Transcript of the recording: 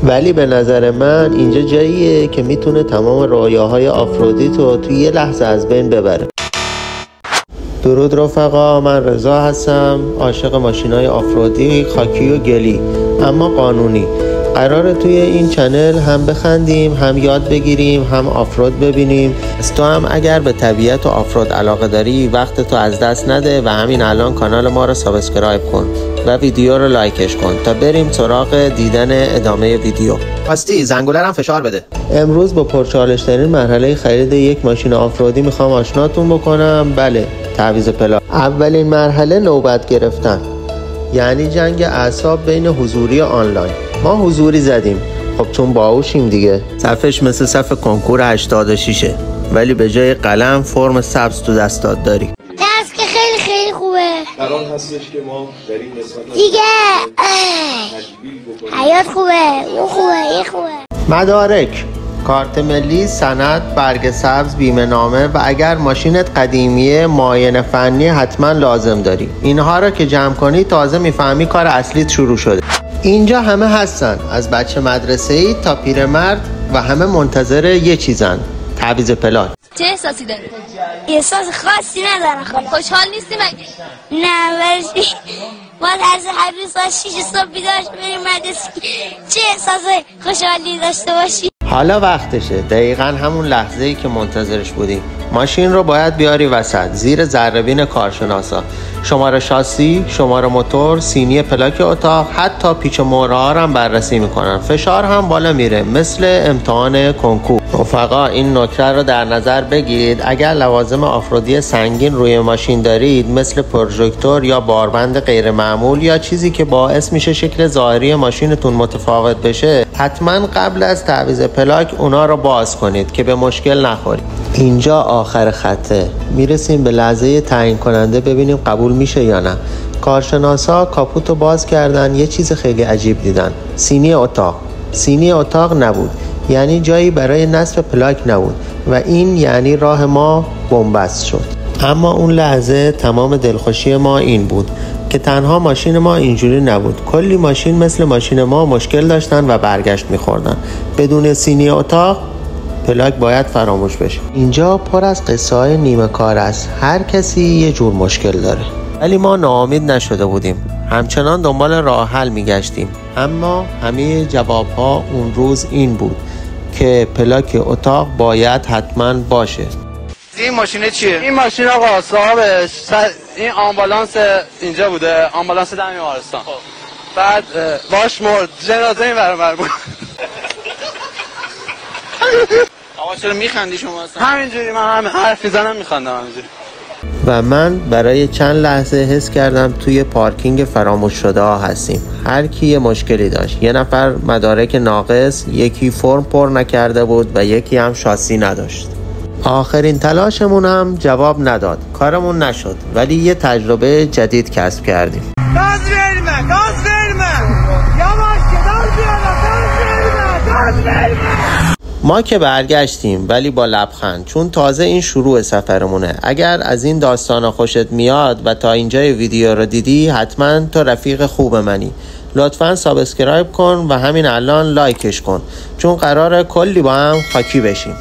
ولی به نظر من اینجا جاییه که میتونه تمام رویاهای آفرودیت رو توی یه لحظه از بین ببره. درود رفقا، من رضا هستم، عاشق ماشینای آفرودی، خاکی و گلی اما قانونی. قراره توی این چنل هم بخندیم، هم یاد بگیریم، هم آفرود ببینیم. از تو هم اگر به طبیعت و آفرود علاقه داری وقت تو از دست نده و همین الان کانال ما رو سابسکرایب کن و ویدیو رو لایکش کن تا بریم سراغ دیدن ادامه ویدیو. راستی زنگوله هم فشار بده. امروز با پرچالش ترین مرحله خرید یک ماشین آفرودی میخوام آشناتون بکنم. بله، تعویض پلاک. اولین مرحله نوبت گرفتن، یعنی جنگ اعصاب بین حضوری و آنلاین. ما حضوری زدیم، خب چون باهوشیم دیگه. صفش مثل صف کنکور 86ه، ولی به جای قلم فرم سبز تو دستات داری. دست که خیلی خوبه. قرار هستش که ما در این قسمت دیگه حیات خوبه، اون خوبه، این خوبه. مدارک: کارت ملی، سند، برگ سبز، بیمه نامه و اگر ماشینت قدیمیه معاینه فنی حتما لازم داری. اینها را که جمع کنی تازه میفهمی کار اصلیت شروع شده. اینجا همه هستن، از بچه مدرسه‌ای تا پیرمرد و همه منتظر یه چیزن: تعویض پلاک. چه احساسی داری؟ احساس خاصی ندارم. خوشحال نیستی مگه؟ نه ولی ما درس هر روز ساعت 6 صبح بیدار بریم مدرسه، چه احساس خوشحالی داشته باشی؟ حالا وقتشه، دقیقاً همون لحظه‌ای که منتظرش بودیم. ماشین رو باید بیاری وسط، زیر ذره‌بین کارشناسا. شماره شاسی، شماره موتور، سینی پلاک اتاق، حتی پیچ و مهره‌ها هم بررسی میکنن. فشار هم بالا میره مثل امتحان کنکور. رفقا این نکته رو در نظر بگیرید. اگر لوازم آفرودی سنگین روی ماشین دارید مثل پروژکتور یا باربند غیر معمول یا چیزی که باعث میشه شکل ظاهری ماشینتون متفاوت بشه، حتما قبل از تعویض پلاک اونا رو باز کنید که به مشکل نخورید. اینجا آخر خطه، میرسیم به لحظه تعیین کننده ببینیم قبول میشه یا نه. کارشناسا کاپوتو باز کردن، یه چیز خیلی عجیب دیدن: سینی اتاق نبود، یعنی جایی برای نصب پلاک نبود و این یعنی راه ما بنبست شد. اما اون لحظه تمام دلخوشی ما این بود که تنها ماشین ما اینجوری نبود. کلی ماشین مثل ماشین ما مشکل داشتن و برگشت میخوردن. بدون سینی اتاق پلاک باید فراموش بشه. اینجا پر از قصه های نیمه کار است، هر کسی یه جور مشکل داره. ولی ما ناامید نشده بودیم، همچنان دنبال راه حل میگشتیم. اما همه جواب ها اون روز این بود که پلاک اتاق باید حتما باشه. این ماشینه چیه؟ این ماشین آقا صاحبش این آمبولانس اینجا بوده، آمبولانس دم بیمارستان. بعد باش مرد، جنازه این برابر بود. آقا چرا میخندی شما اصلا؟ همینجوری من حرف میزنم میخندم همینجوری. و من برای چند لحظه حس کردم توی پارکینگ فراموش شده ها هستیم. هر کی یه مشکلی داشت. یه نفر مدارک ناقص، یکی فرم پر نکرده بود و یکی هم شاسی نداشت. آخرین تلاشمون هم جواب نداد. کارمون نشد، ولی یه تجربه جدید کسب کردیم. گاز verme! یواش که گاز verme! ما که برگشتیم ولی با لبخند، چون تازه این شروع سفرمونه. اگر از این داستانا خوشت میاد و تا اینجای ویدیو رو دیدی، حتما تو رفیق خوب منی. لطفاً سابسکرایب کن و همین الان لایکش کن، چون قراره کلی با هم خاکی بشیم.